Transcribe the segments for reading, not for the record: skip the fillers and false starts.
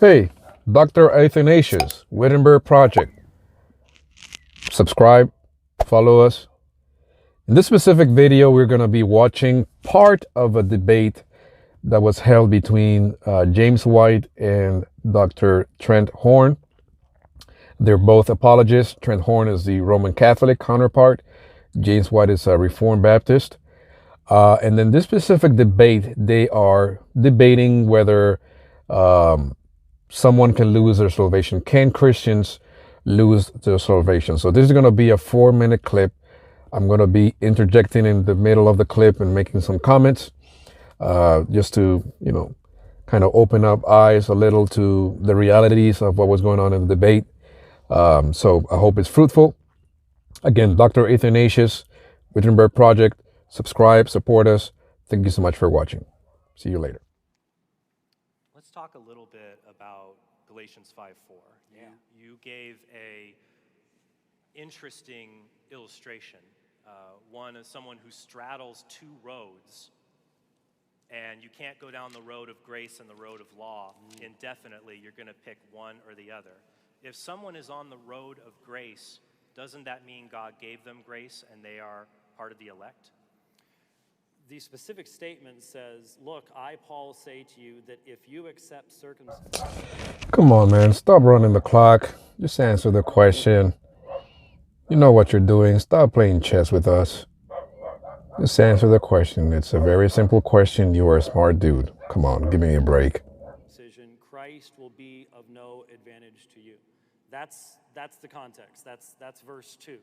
Hey, Dr. Athanasius, Wittenberg Project. Subscribe, follow us. In this specific video, we're going to be watching part of a debate that was held between James White and Dr. Trent Horn. They're both apologists. Trent Horn is the Roman Catholic counterpart. James White is a Reformed Baptist. And in this specific debate, they are debating whether someone can lose their salvation. Can Christians lose their salvation? So this is going to be a 4-minute clip. I'm going to be interjecting in the middle of the clip and making some comments just to, kind of open up eyes a little to the realities of what was going on in the debate. So I hope it's fruitful. Again, Dr. Athanasius, Wittenberg Project. Subscribe, support us. Thank you so much for watching. See you later. Let's talk a little bit about Galatians 5:4. You gave a interesting illustration, one of someone who straddles two roads, and you can't go down the road of grace and the road of law indefinitely. You're going to pick one or the other. If someone is on the road of grace, doesn't that mean God gave them grace and they are part of the elect? The specific statement says, look, I, Paul, say to you that if you accept circumcision... Come on, man. Stop running the clock. Just answer the question. You know what you're doing. Stop playing chess with us. Just answer the question. It's a very simple question. You are a smart dude. Come on, give me a break. Christ will be of no advantage to you. That's the context. That's verse 2.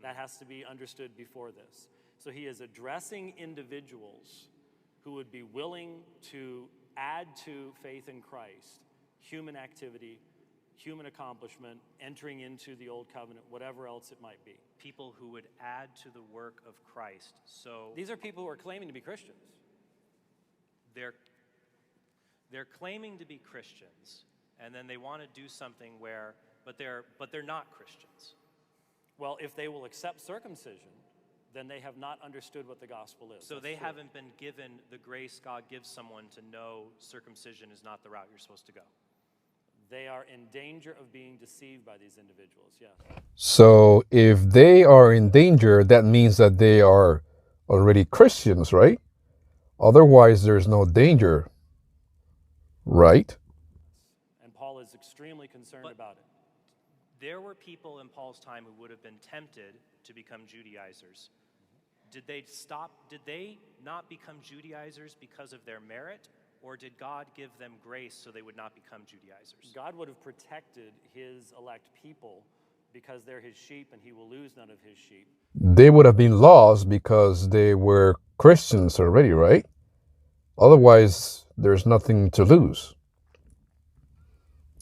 That has to be understood before this. So he is addressing individuals who would be willing to add to faith in Christ human activity, human accomplishment, entering into the old covenant, whatever else it might be. People who would add to the work of Christ. So these are people who are claiming to be Christians. They're claiming to be Christians, and then they want to do something but they're not Christians. Well, if they will accept circumcision, then they have not understood what the gospel is. So they haven't been given the grace God gives someone to know circumcision is not the route you're supposed to go. They are in danger of being deceived by these individuals, yes. So if they are in danger, that means that they are already Christians, right? Otherwise, there's no danger, right? And Paul is extremely concerned about it. There were people in Paul's time who would have been tempted to become Judaizers. Did they not become Judaizers because of their merit, or did God give them grace so they would not become Judaizers? God would have protected his elect people because they're his sheep and he will lose none of his sheep. They would have been lost because they were Christians already, right? Otherwise, there's nothing to lose.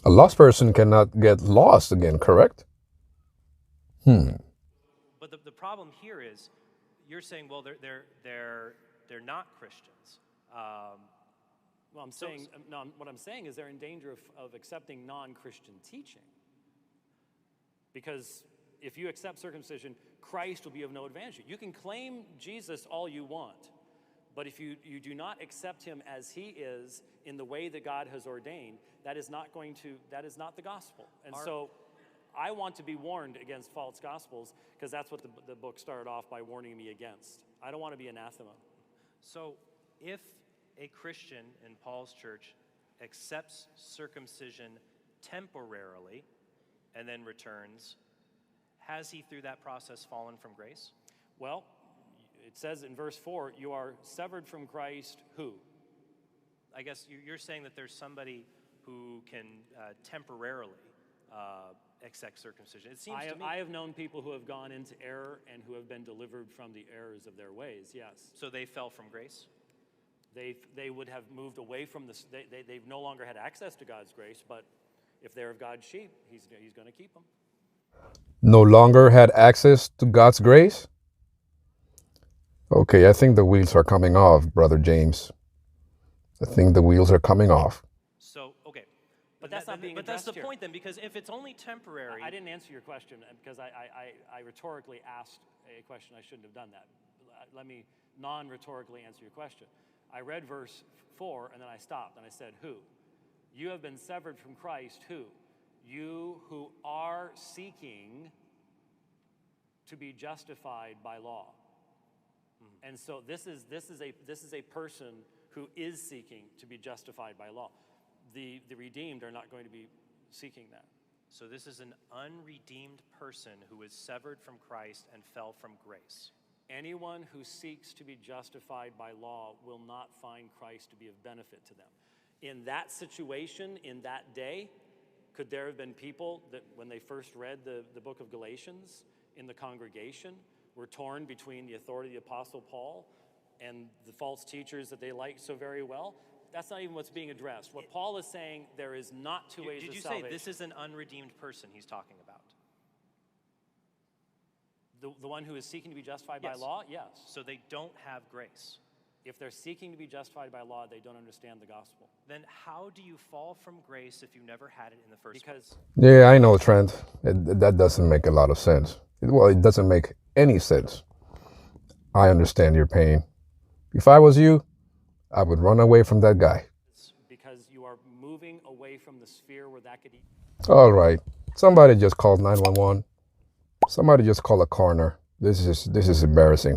A lost person cannot get lost again, correct? But the problem here is, you're saying, well, they're not Christians. Well, what I'm saying is they're in danger of accepting non-Christian teaching. Because if you accept circumcision, Christ will be of no advantage. You can claim Jesus all you want, but if you do not accept him as he is in the way that God has ordained, that is not the gospel. And so I want to be warned against false gospels, because that's what the book started off by warning me against. I don't want to be anathema. So if a Christian in Paul's church accepts circumcision temporarily and then returns, has he through that process fallen from grace? Well, it says in verse 4, you are severed from Christ, who? I guess you're saying that there's somebody who can temporarily accept circumcision. It seems to me. I have known people who have gone into error and who have been delivered from the errors of their ways, yes. So they fell from grace? They would have moved away from this. They've no longer had access to God's grace, but if they're of God's sheep, he's going to keep them. No longer had access to God's grace? Okay, I think the wheels are coming off, Brother James. I think the wheels are coming off. So, okay. But that's not being addressed that's the here. point then, because if it's only temporary... I didn't answer your question because I rhetorically asked a question. I shouldn't have done that. Let me non-rhetorically answer your question. I read verse 4 and then I stopped and I said, who? You have been severed from Christ, who? You who are seeking to be justified by law. And so this is a person who is seeking to be justified by law. The redeemed are not going to be seeking that. So this is an unredeemed person who is severed from Christ and fell from grace. Anyone who seeks to be justified by law will not find Christ to be of benefit to them. In that situation, in that day, could there have been people that when they first read the book of Galatians in the congregation were torn between the authority of the Apostle Paul and the false teachers that they liked so very well? That's not even what's being addressed. What Paul is saying, there is not two ways of salvation. Did you say this is an unredeemed person he's talking about? The one who is seeking to be justified by Yes. law? Yes. So they don't have grace. If they're seeking to be justified by law, they don't understand the gospel. Then how do you fall from grace if you never had it in the first place? Because Yeah, I know, Trent. That doesn't make a lot of sense. Well, it doesn't make any sense. I understand your pain. If I was you, I would run away from that guy. you are moving away from the sphere where that could. All right. Somebody just called 911. Somebody just call a coroner. This is embarrassing.